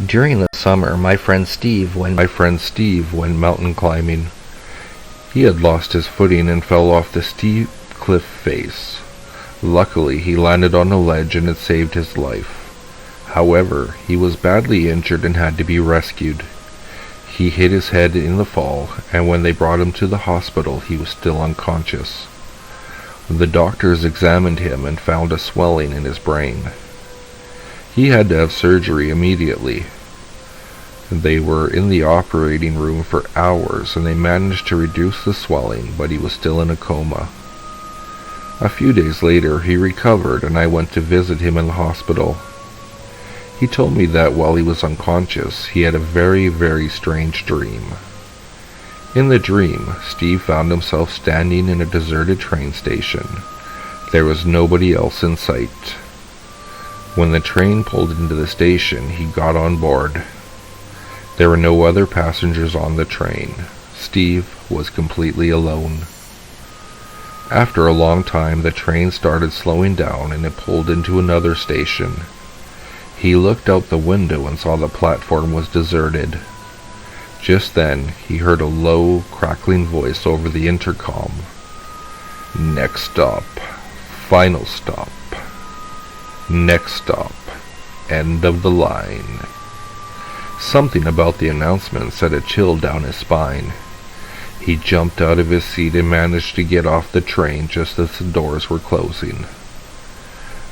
During the summer, my friend Steve went mountain climbing. He had lost his footing and fell off the steep cliff face. Luckily, he landed on a ledge and it saved his life. However, he was badly injured and had to be rescued. He hit his head in the fall, and when they brought him to the hospital, he was still unconscious. The doctors examined him and found a swelling in his brain. He had to have surgery immediately. They were in the operating room for hours, and they managed to reduce the swelling, but he was still in a coma. A few days later, he recovered, and I went to visit him in the hospital. He told me that while he was unconscious, he had a very, very strange dream. In the dream, Steve found himself standing in a deserted train station. There was nobody else in sight. When the train pulled into the station, he got on board. There were no other passengers on the train. Steve was completely alone. After a long time, the train started slowing down and it pulled into another station. He looked out the window and saw the platform was deserted. Just then, he heard a low, crackling voice over the intercom. "Next stop. Final stop. Next stop. End of the line." Something about the announcement sent a chill down his spine. He jumped out of his seat and managed to get off the train just as the doors were closing.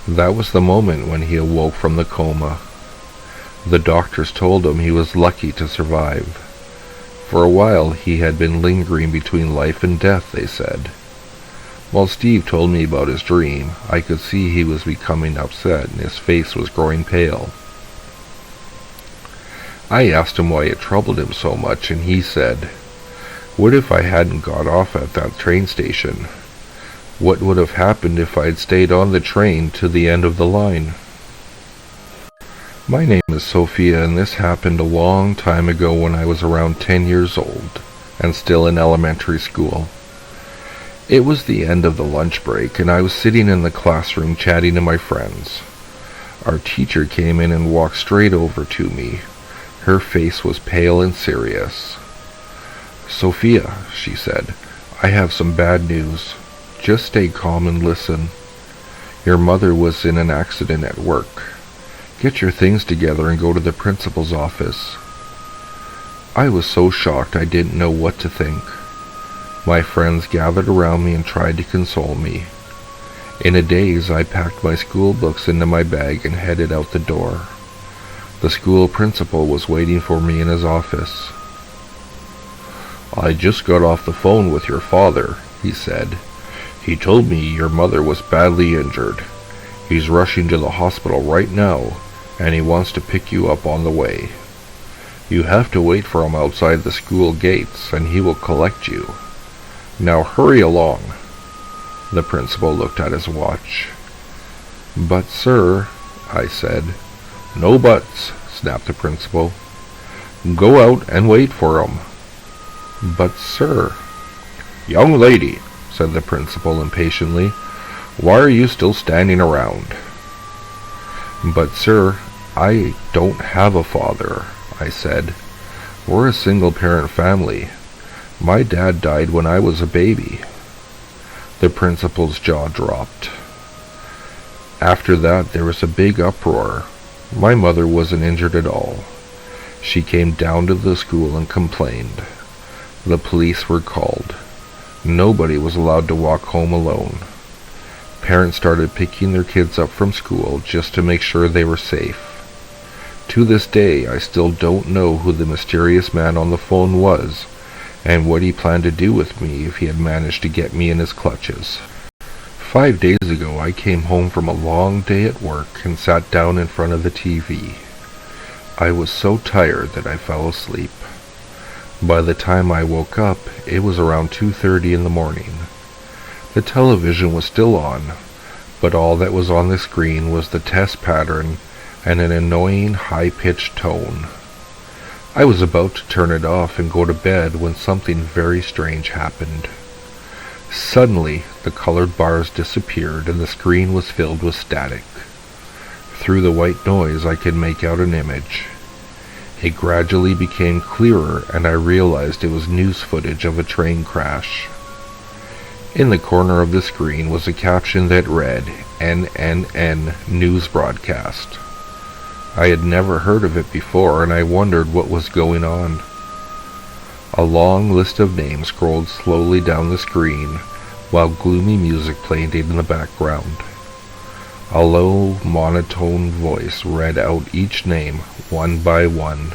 That was the moment when he awoke from the coma. The doctors told him he was lucky to survive. For a while he had been lingering between life and death, they said. While Steve told me about his dream, I could see he was becoming upset and his face was growing pale. I asked him why it troubled him so much, and he said, "What if I hadn't got off at that train station? What would have happened if I'd stayed on the train to the end of the line?" My name is Sophia, and this happened a long time ago when I was around 10 years old and still in elementary school. It was the end of the lunch break, and I was sitting in the classroom chatting to my friends. Our teacher came in and walked straight over to me. Her face was pale and serious. "Sophia," she said, "I have some bad news. Just stay calm and listen. Your mother was in an accident at work. Get your things together and go to the principal's office." I was so shocked I didn't know what to think. My friends gathered around me and tried to console me. In a daze, I packed my school books into my bag and headed out the door. The school principal was waiting for me in his office. "I just got off the phone with your father," he said. "He told me your mother was badly injured. He's rushing to the hospital right now, and he wants to pick you up on the way. You have to wait for him outside the school gates, and he will collect you. Now hurry along." The principal looked at his watch. "But, sir," I said. "No buts," snapped the principal. "Go out and wait for him." "But, sir—" "Young lady," said the principal impatiently, "why are you still standing around?" "But, sir, I don't have a father," I said. "We're a single-parent family. My dad died when I was a baby." The principal's jaw dropped. After that, there was a big uproar. My mother wasn't injured at all. She came down to the school and complained. The police were called. Nobody was allowed to walk home alone. Parents started picking their kids up from school just to make sure they were safe. To this day, I still don't know who the mysterious man on the phone was, and what he planned to do with me if he had managed to get me in his clutches. 5 days ago, I came home from a long day at work and sat down in front of the TV. I was so tired that I fell asleep. By the time I woke up, it was around 2:30 in the morning. The television was still on, but all that was on the screen was the test pattern and an annoying high-pitched tone. I was about to turn it off and go to bed when something very strange happened. Suddenly, the colored bars disappeared and the screen was filled with static. Through the white noise, I could make out an image. It gradually became clearer, and I realized it was news footage of a train crash. In the corner of the screen was a caption that read, NNN News Broadcast. I had never heard of it before, and I wondered what was going on. A long list of names scrolled slowly down the screen, while gloomy music played in the background. A low, monotone voice read out each name, one by one.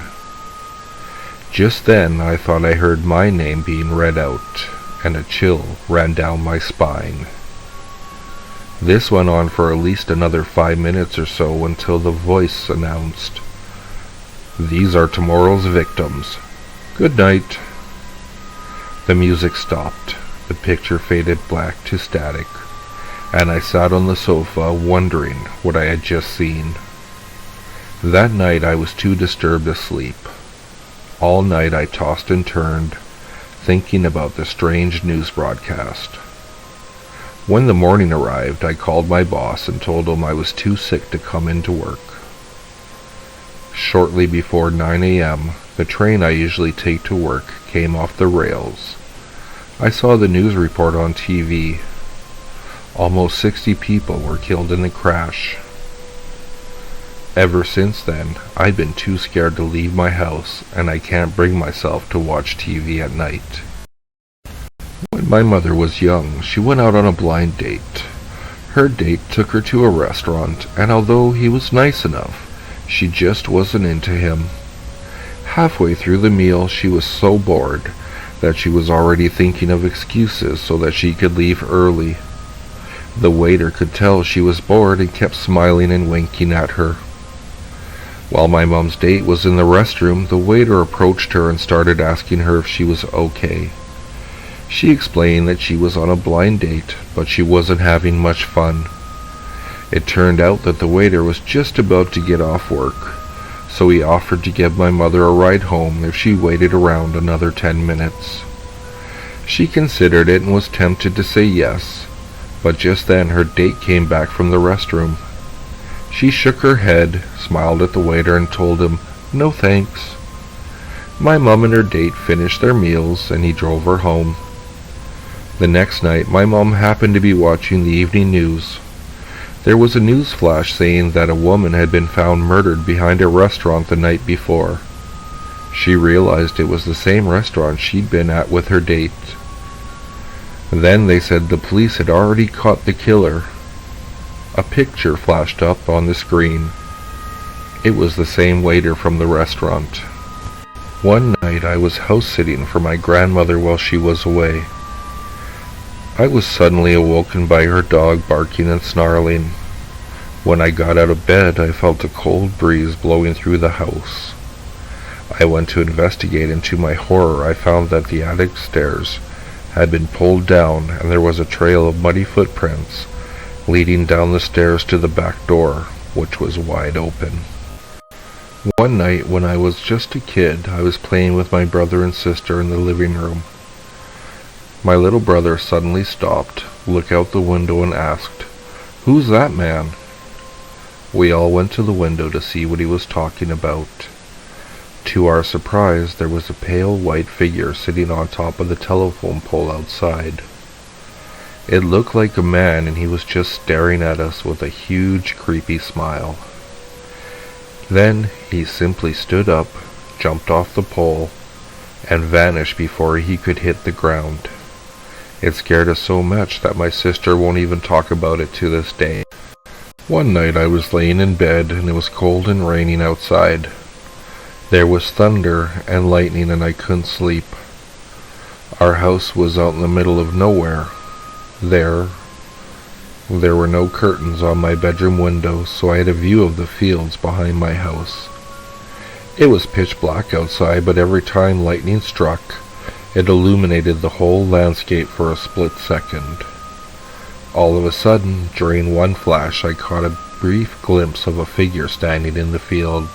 Just then, I thought I heard my name being read out, and a chill ran down my spine. This went on for at least another 5 minutes or so until the voice announced, "These are tomorrow's victims. Good night." The music stopped, the picture faded black to static, and I sat on the sofa wondering what I had just seen. That night I was too disturbed to sleep. All night I tossed and turned, thinking about the strange news broadcast. When the morning arrived, I called my boss and told him I was too sick to come into work. Shortly before 9 a.m., the train I usually take to work came off the rails. I saw the news report on TV. Almost 60 people were killed in the crash. Ever since then, I've been too scared to leave my house, and I can't bring myself to watch TV at night. When my mother was young, she went out on a blind date. Her date took her to a restaurant, and although he was nice enough, she just wasn't into him. Halfway through the meal, she was so bored that she was already thinking of excuses so that she could leave early. The waiter could tell she was bored and kept smiling and winking at her. While my mom's date was in the restroom, the waiter approached her and started asking her if she was okay. She explained that she was on a blind date, but she wasn't having much fun. It turned out that the waiter was just about to get off work, so he offered to give my mother a ride home if she waited around another 10 minutes. She considered it and was tempted to say yes, but just then her date came back from the restroom. She shook her head, smiled at the waiter, and told him, "No thanks." My mom and her date finished their meals, and he drove her home. The next night, my mom happened to be watching the evening news. There was a news flash saying that a woman had been found murdered behind a restaurant the night before. She realized it was the same restaurant she'd been at with her date. Then they said the police had already caught the killer. A picture flashed up on the screen. It was the same waiter from the restaurant. One night I was house-sitting for my grandmother while she was away. I was suddenly awoken by her dog barking and snarling. When I got out of bed, I felt a cold breeze blowing through the house. I went to investigate, and to my horror I found that the attic stairs had been pulled down, and there was a trail of muddy footprints leading down the stairs to the back door, which was wide open. One night when I was just a kid, I was playing with my brother and sister in the living room. My little brother suddenly stopped, looked out the window, and asked, "Who's that man?" We all went to the window to see what he was talking about. To our surprise, there was a pale white figure sitting on top of the telephone pole outside. It looked like a man, and he was just staring at us with a huge, creepy smile. Then he simply stood up, jumped off the pole, and vanished before he could hit the ground. It scared us so much that my sister won't even talk about it to this day. One night I was laying in bed, and it was cold and raining outside. There was thunder and lightning, and I couldn't sleep. Our house was out in the middle of nowhere. There were no curtains on my bedroom window, so I had a view of the fields behind my house. It was pitch black outside, but every time lightning struck, it illuminated the whole landscape for a split second. All of a sudden, during one flash, I caught a brief glimpse of a figure standing in the field.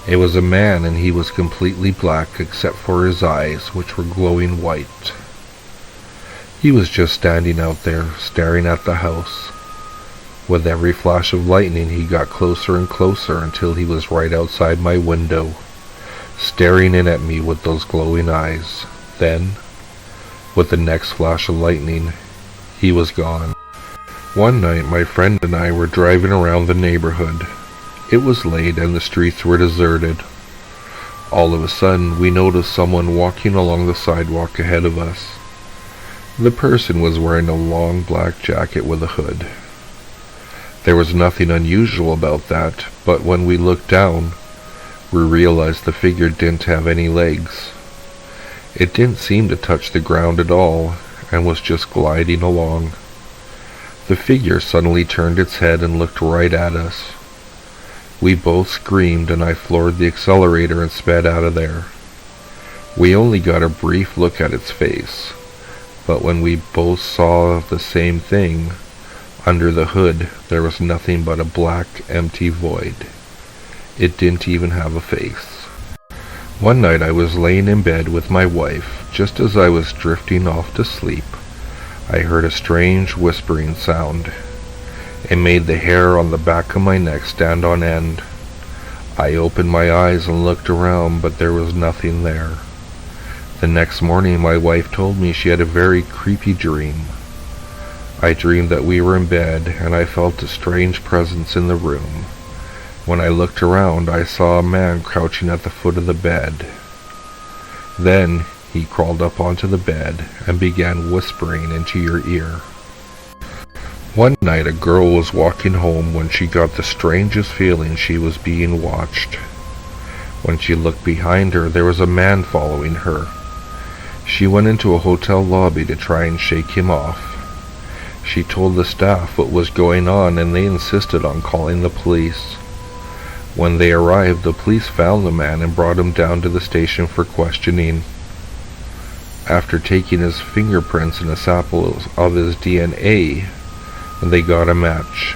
It was a man, and he was completely black except for his eyes, which were glowing white. He was just standing out there, staring at the house. With every flash of lightning, he got closer and closer until he was right outside my window, staring in at me with those glowing eyes. Then, with the next flash of lightning, he was gone. One night, my friend and I were driving around the neighborhood. It was late and the streets were deserted. All of a sudden, we noticed someone walking along the sidewalk ahead of us. The person was wearing a long black jacket with a hood. There was nothing unusual about that, but when we looked down, we realized the figure didn't have any legs. It didn't seem to touch the ground at all, and was just gliding along. The figure suddenly turned its head and looked right at us. We both screamed, and I floored the accelerator and sped out of there. We only got a brief look at its face, but when we both saw the same thing, under the hood there was nothing but a black, empty void. It didn't even have a face. One night I was laying in bed with my wife. Just as I was drifting off to sleep, I heard a strange whispering sound. It made the hair on the back of my neck stand on end. I opened my eyes and looked around, but there was nothing there. The next morning my wife told me she had a very creepy dream. I dreamed that we were in bed, and I felt a strange presence in the room. When I looked around, I saw a man crouching at the foot of the bed. Then he crawled up onto the bed and began whispering into your ear. One night a girl was walking home when she got the strangest feeling she was being watched. When she looked behind her, there was a man following her. She went into a hotel lobby to try and shake him off. She told the staff what was going on, and they insisted on calling the police. When they arrived, the police found the man and brought him down to the station for questioning. After taking his fingerprints and a sample of his DNA, they got a match.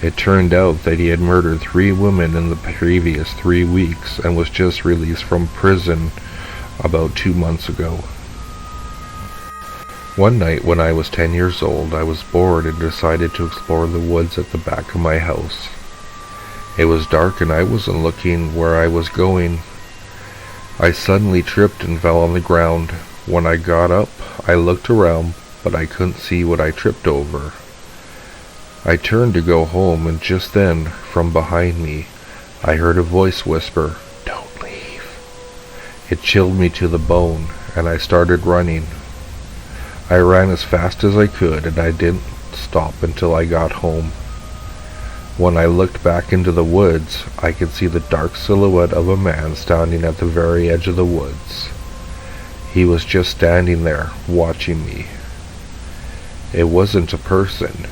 It turned out that he had murdered 3 women in the previous 3 weeks and was just released from prison about 2 months ago. One night when I was 10 years old, I was bored and decided to explore the woods at the back of my house. It was dark and I wasn't looking where I was going. I suddenly tripped and fell on the ground. When I got up, I looked around, but I couldn't see what I tripped over. I turned to go home, and just then, from behind me, I heard a voice whisper, "Don't leave." It chilled me to the bone, and I started running. I ran as fast as I could, and I didn't stop until I got home. When I looked back into the woods, I could see the dark silhouette of a man standing at the very edge of the woods. He was just standing there, watching me. It wasn't a person.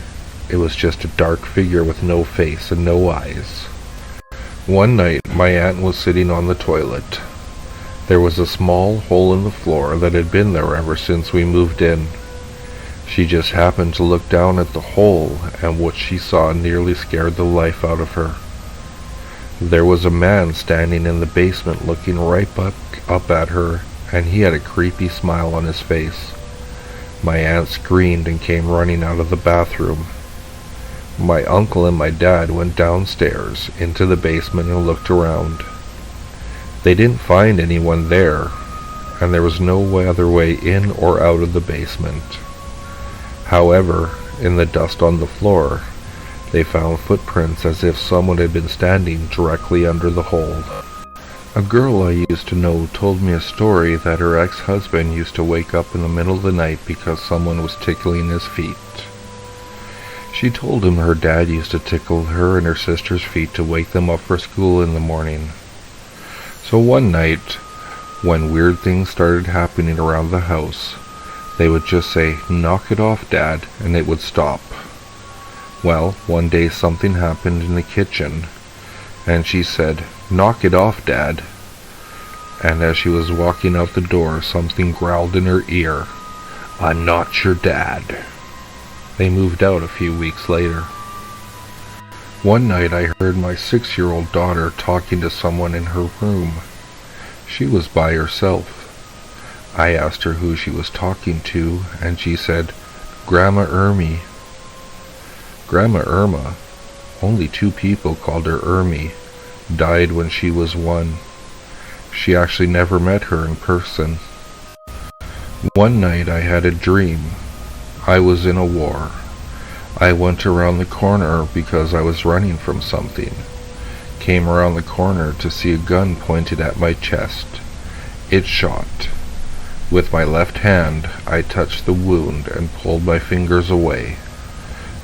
It was just a dark figure with no face and no eyes. One night, my aunt was sitting on the toilet. There was a small hole in the floor that had been there ever since we moved in. She just happened to look down at the hole, and what she saw nearly scared the life out of her. There was a man standing in the basement looking right up at her, and he had a creepy smile on his face. My aunt screamed and came running out of the bathroom. My uncle and my dad went downstairs into the basement and looked around. They didn't find anyone there, and there was no other way in or out of the basement. However, in the dust on the floor, they found footprints as if someone had been standing directly under the hole. A girl I used to know told me a story that her ex-husband used to wake up in the middle of the night because someone was tickling his feet. She told him her dad used to tickle her and her sister's feet to wake them up for school in the morning. So one night, when weird things started happening around the house, they would just say, "Knock it off, Dad," and it would stop. Well, one day something happened in the kitchen, and she said, "Knock it off, Dad." And as she was walking out the door, something growled in her ear, "I'm not your dad." They moved out a few weeks later. One night I heard my 6-year-old daughter talking to someone in her room. She was by herself. I asked her who she was talking to, and she said, "Grandma Ermy." Grandma Irma, only 2 people called her Irmy, died when she was 1. She actually never met her in person. One night I had a dream. I was in a war. I went around the corner because I was running from something. Came around the corner to see a gun pointed at my chest. It shot. With my left hand, I touched the wound and pulled my fingers away.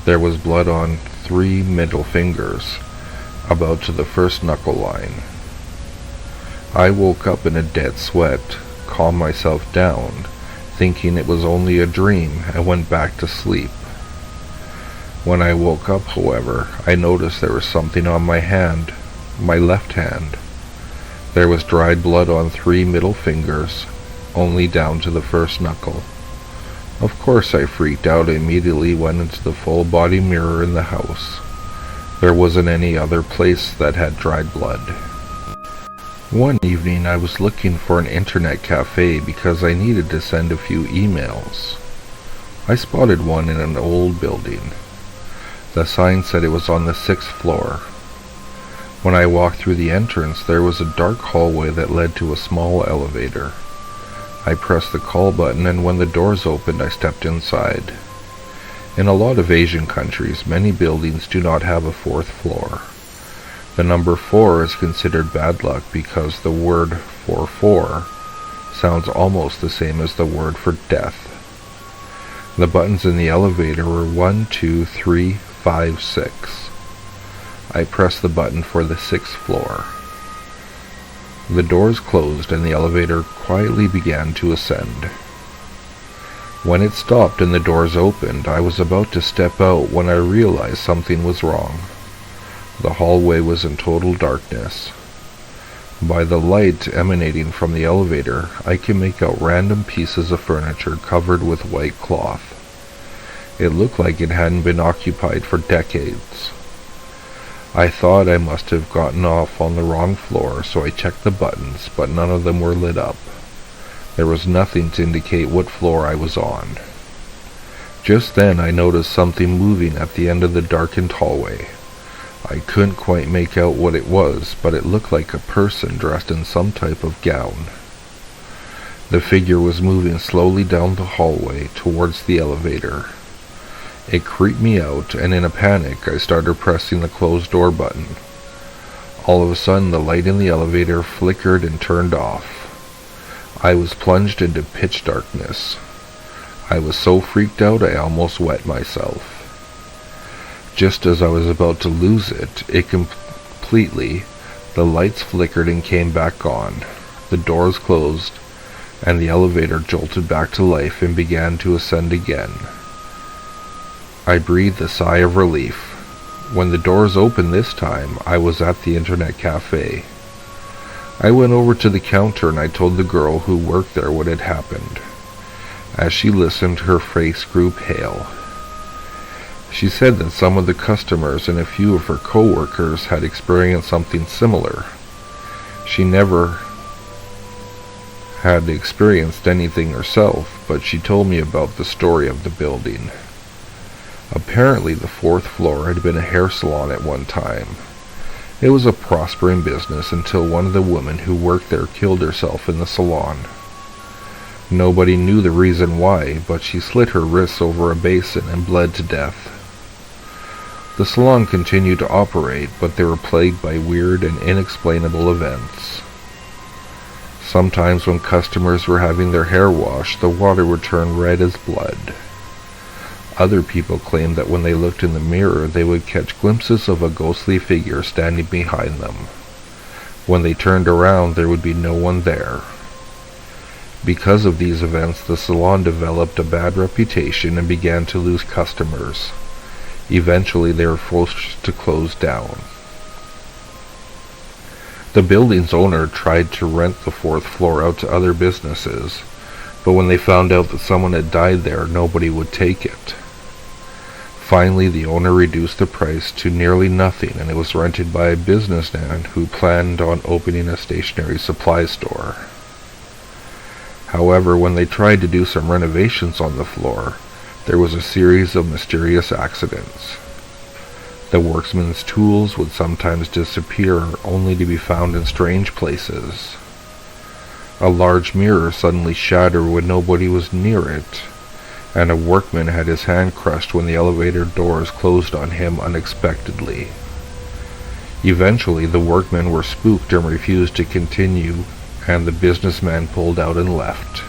There was blood on 3 middle fingers, about to the first knuckle line. I woke up in a dead sweat, calmed myself down, thinking it was only a dream, and went back to sleep. When I woke up, however, I noticed there was something on my hand, my left hand. There was dried blood on 3 middle fingers, only down to the first knuckle. Of course I freaked out and immediately went into the full-body mirror in the house. There wasn't any other place that had dried blood. One evening I was looking for an internet cafe because I needed to send a few emails. I spotted one in an old building. The sign said it was on the 6th floor. When I walked through the entrance, there was a dark hallway that led to a small elevator. I pressed the call button, and when the doors opened, I stepped inside. In a lot of Asian countries, many buildings do not have a 4th floor. The number 4 is considered bad luck because the word for 4 sounds almost the same as the word for death. The buttons in the elevator were 1, 2, 3, 5, 6. I pressed the button for the 6th floor. The doors closed and the elevator quietly began to ascend. When it stopped and the doors opened, I was about to step out when I realized something was wrong. The hallway was in total darkness. By the light emanating from the elevator, I could make out random pieces of furniture covered with white cloth. It looked like it hadn't been occupied for decades. I thought I must have gotten off on the wrong floor, so I checked the buttons, but none of them were lit up. There was nothing to indicate what floor I was on. Just then I noticed something moving at the end of the darkened hallway. I couldn't quite make out what it was, but it looked like a person dressed in some type of gown. The figure was moving slowly down the hallway towards the elevator. It creeped me out, and in a panic, I started pressing the closed door button. All of a sudden, the light in the elevator flickered and turned off. I was plunged into pitch darkness. I was so freaked out I almost wet myself. Just as I was about to lose it completely, the lights flickered and came back on. The doors closed, and the elevator jolted back to life and began to ascend again. I breathed a sigh of relief. When the doors opened this time, I was at the internet cafe. I went over to the counter and I told the girl who worked there what had happened. As she listened, her face grew pale. She said that some of the customers and a few of her co-workers had experienced something similar. She never had experienced anything herself, but she told me about the story of the building. Apparently the 4th floor had been a hair salon at one time. It was a prospering business until one of the women who worked there killed herself in the salon. Nobody knew the reason why, but she slit her wrists over a basin and bled to death. The salon continued to operate, but they were plagued by weird and inexplainable events. Sometimes when customers were having their hair washed, the water would turn red as blood. Other people claimed that when they looked in the mirror, they would catch glimpses of a ghostly figure standing behind them. When they turned around, there would be no one there. Because of these events, the salon developed a bad reputation and began to lose customers. Eventually, they were forced to close down. The building's owner tried to rent the 4th floor out to other businesses, but when they found out that someone had died there, nobody would take it. Finally, the owner reduced the price to nearly nothing, and it was rented by a businessman who planned on opening a stationery supply store. However, when they tried to do some renovations on the floor, there was a series of mysterious accidents. The workman's tools would sometimes disappear, only to be found in strange places. A large mirror suddenly shattered when nobody was near it, and a workman had his hand crushed when the elevator doors closed on him unexpectedly. Eventually, the workmen were spooked and refused to continue, and the businessman pulled out and left.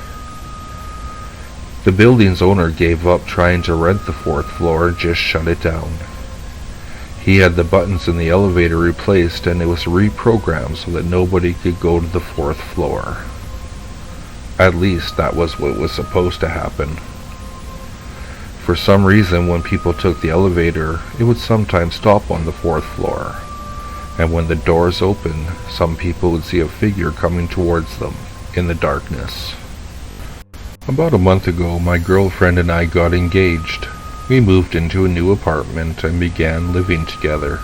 The building's owner gave up trying to rent the fourth floor and just shut it down. He had the buttons in the elevator replaced, and it was reprogrammed so that nobody could go to the fourth floor. At least that was what was supposed to happen. For some reason, when people took the elevator, it would sometimes stop on the fourth floor, and when the doors opened, some people would see a figure coming towards them in the darkness. About a month ago, my girlfriend and I got engaged. We moved into a new apartment and began living together.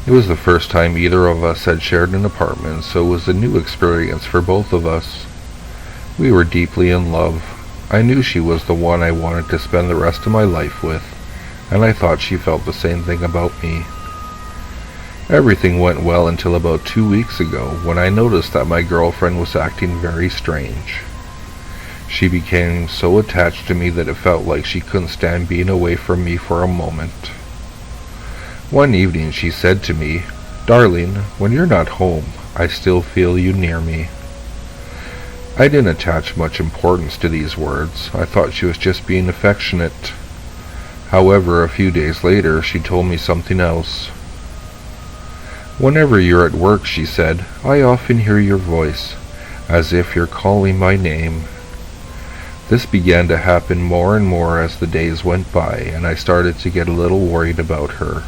It was the first time either of us had shared an apartment, so it was a new experience for both of us. We were deeply in love. I knew she was the one I wanted to spend the rest of my life with, and I thought she felt the same thing about me. Everything went well until about 2 weeks ago, when I noticed that my girlfriend was acting very strange. She became so attached to me that it felt like she couldn't stand being away from me for a moment. One evening she said to me, "Darling, when you're not home, I still feel you near me." I didn't attach much importance to these words. I thought she was just being affectionate. However, a few days later, she told me something else. "Whenever you're at work," she said, "I often hear your voice, as if you're calling my name." This began to happen more and more as the days went by, and I started to get a little worried about her.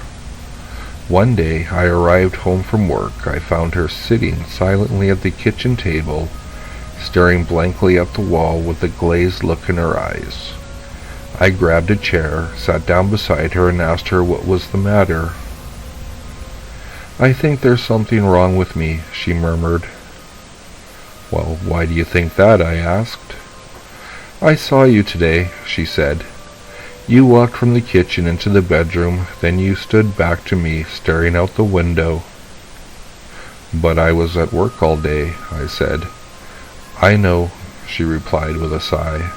One day, I arrived home from work. I found her sitting silently at the kitchen table, staring blankly at the wall with a glazed look in her eyes. I grabbed a chair, sat down beside her, and asked her what was the matter. "I think there's something wrong with me," she murmured. "Well, why do you think that?" I asked. "I saw you today," she said. "You walked from the kitchen into the bedroom, then you stood back to me, staring out the window." "But I was at work all day," I said. "I know," she replied with a sigh.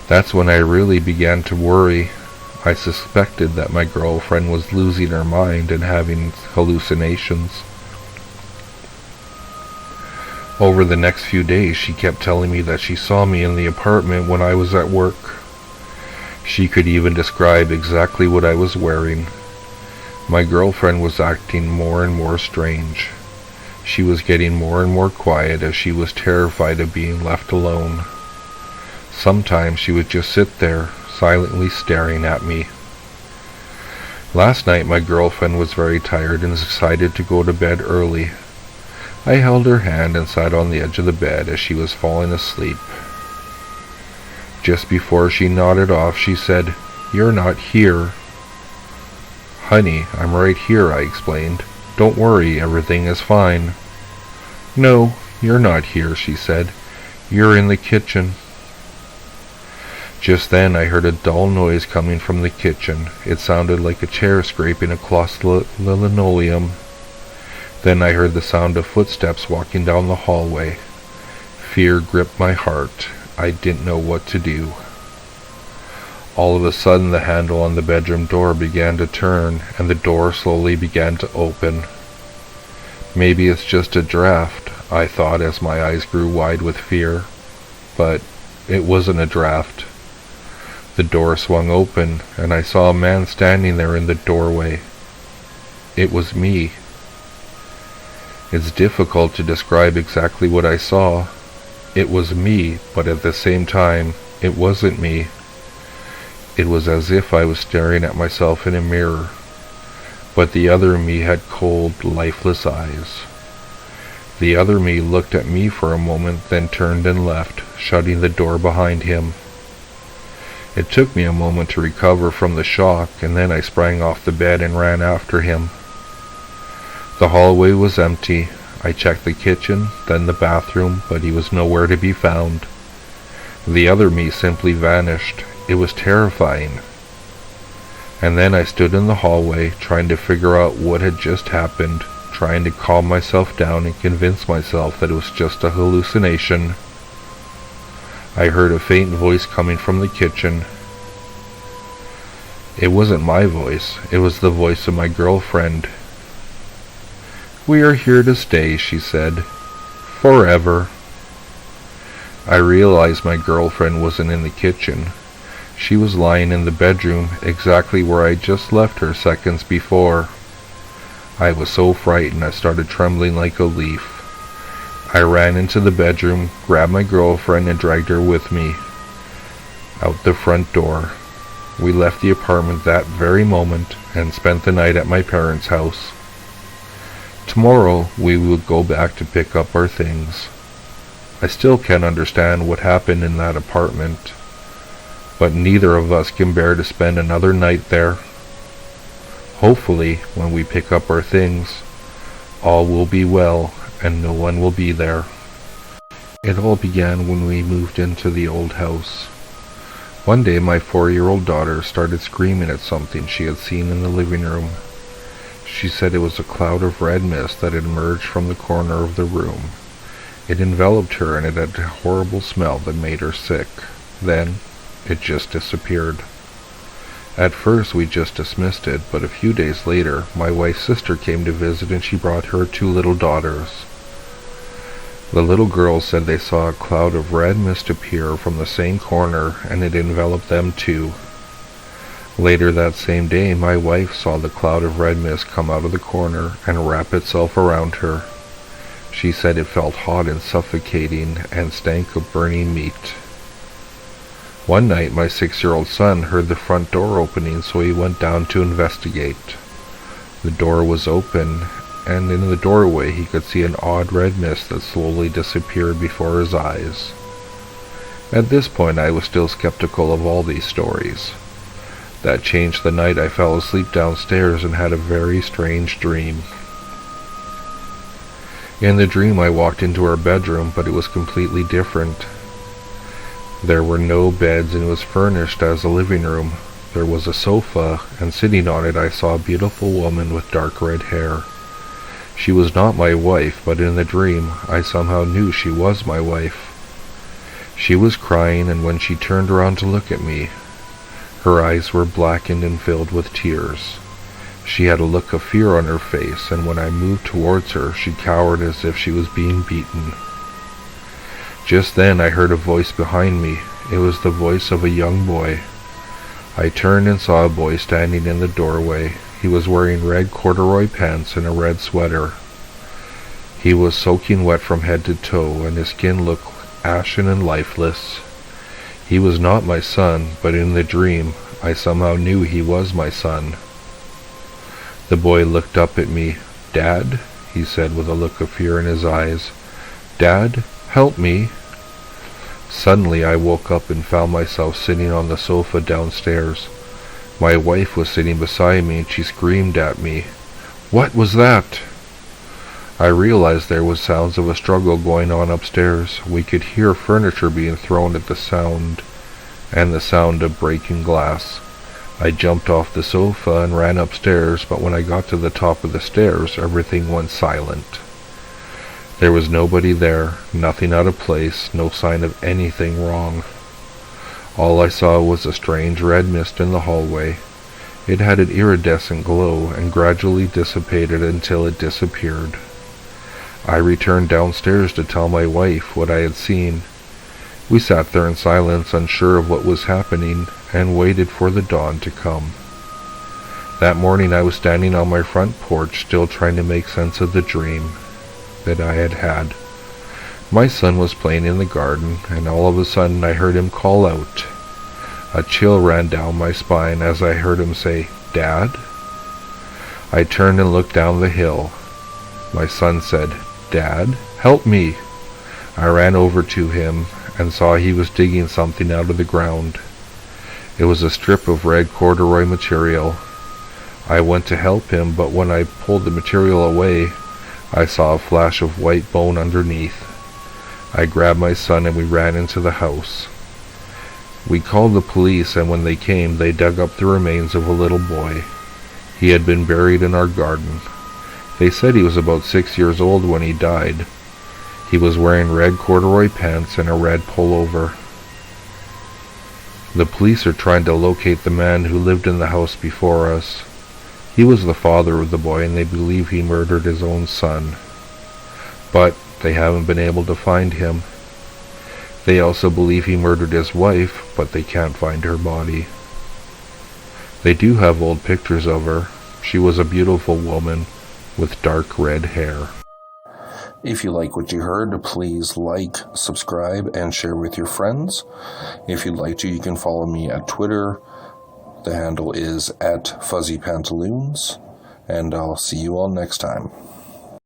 That's when I really began to worry. I suspected that my girlfriend was losing her mind and having hallucinations. Over the next few days, she kept telling me that she saw me in the apartment when I was at work. She could even describe exactly what I was wearing. My girlfriend was acting more and more strange. She was getting more and more quiet as she was terrified of being left alone. Sometimes she would just sit there, silently staring at me. Last night, my girlfriend was very tired and decided to go to bed early. I held her hand and sat on the edge of the bed as she was falling asleep. Just before she nodded off, she said, "You're not here." "Honey, I'm right here," I explained. "Don't worry, everything is fine." "No, you're not here," she said. "You're in the kitchen." Just then I heard a dull noise coming from the kitchen. It sounded like a chair scraping across the linoleum. Then I heard the sound of footsteps walking down the hallway. Fear gripped my heart. I didn't know what to do. All of a sudden, the handle on the bedroom door began to turn, and the door slowly began to open. Maybe it's just a draft, I thought as my eyes grew wide with fear. But it wasn't a draft. The door swung open, and I saw a man standing there in the doorway. It was me. It's difficult to describe exactly what I saw. It was me, but at the same time, it wasn't me. It was as if I was staring at myself in a mirror, but the other me had cold, lifeless eyes. The other me looked at me for a moment, then turned and left, shutting the door behind him. It took me a moment to recover from the shock, and then I sprang off the bed and ran after him. The hallway was empty. I checked the kitchen, then the bathroom, but he was nowhere to be found. The other me simply vanished. It was terrifying. And then I stood in the hallway, trying to figure out what had just happened, trying to calm myself down and convince myself that it was just a hallucination. I heard a faint voice coming from the kitchen. It wasn't my voice, it was the voice of my girlfriend. "We are here to stay," she said. "Forever." I realized my girlfriend wasn't in the kitchen. She was lying in the bedroom, exactly where I just left her seconds before. I was so frightened I started trembling like a leaf. I ran into the bedroom, grabbed my girlfriend, and dragged her with me out the front door. We left the apartment that very moment and spent the night at my parents' house. Tomorrow we would go back to pick up our things. I still can't understand what happened in that apartment, but neither of us can bear to spend another night there. Hopefully, when we pick up our things, all will be well and no one will be there. It all began when we moved into the old house. One day my 4-year-old daughter started screaming at something she had seen in the living room. She said it was a cloud of red mist that had emerged from the corner of the room. It enveloped her and it had a horrible smell that made her sick. Then, it just disappeared. At first we just dismissed it, but a few days later, my wife's sister came to visit and she brought her 2 little daughters. The little girls said they saw a cloud of red mist appear from the same corner and it enveloped them too. Later that same day, my wife saw the cloud of red mist come out of the corner and wrap itself around her. She said it felt hot and suffocating and stank of burning meat. One night, my 6-year-old son heard the front door opening, so he went down to investigate. The door was open, and in the doorway he could see an odd red mist that slowly disappeared before his eyes. At this point, I was still skeptical of all these stories. That changed the night I fell asleep downstairs and had a very strange dream. In the dream, I walked into her bedroom, but it was completely different. There were no beds and it was furnished as a living room. There was a sofa, and sitting on it I saw a beautiful woman with dark red hair. She was not my wife, but in the dream I somehow knew she was my wife. She was crying, and when she turned around to look at me, her eyes were blackened and filled with tears. She had a look of fear on her face, and when I moved towards her, she cowered as if she was being beaten. Just then I heard a voice behind me. It was the voice of a young boy. I turned and saw a boy standing in the doorway. He was wearing red corduroy pants and a red sweater. He was soaking wet from head to toe, and his skin looked ashen and lifeless. He was not my son, but in the dream I somehow knew he was my son. The boy looked up at me. "Dad," he said with a look of fear in his eyes. "Dad, help me." Suddenly I woke up and found myself sitting on the sofa downstairs. My wife was sitting beside me and she screamed at me. "What was that?" I realized there was sounds of a struggle going on upstairs. We could hear furniture being thrown at the sound, and the sound of breaking glass. I jumped off the sofa and ran upstairs, but when I got to the top of the stairs, everything went silent. There was nobody there, nothing out of place, no sign of anything wrong. All I saw was a strange red mist in the hallway. It had an iridescent glow and gradually dissipated until it disappeared. I returned downstairs to tell my wife what I had seen. We sat there in silence, unsure of what was happening, and waited for the dawn to come. That morning I was standing on my front porch, still trying to make sense of the dream that I had had. My son was playing in the garden, and all of a sudden I heard him call out. A chill ran down my spine as I heard him say, "Dad?" I turned and looked down the hill. My son said, "Dad, help me." I ran over to him and saw he was digging something out of the ground. It was a strip of red corduroy material. I went to help him, but when I pulled the material away, I saw a flash of white bone underneath. I grabbed my son and we ran into the house. We called the police, and when they came, they dug up the remains of a little boy. He had been buried in our garden. They said he was about 6 years old when he died. He was wearing red corduroy pants and a red pullover. The police are trying to locate the man who lived in the house before us. He was the father of the boy, and they believe he murdered his own son. But they haven't been able to find him. They also believe he murdered his wife, but they can't find her body. They do have old pictures of her. She was a beautiful woman with dark red hair. If you like what you heard, please like, subscribe, and share with your friends. If you'd like to, you can follow me at Twitter. The handle is @FuzzyPantaloons, and I'll see you all next time.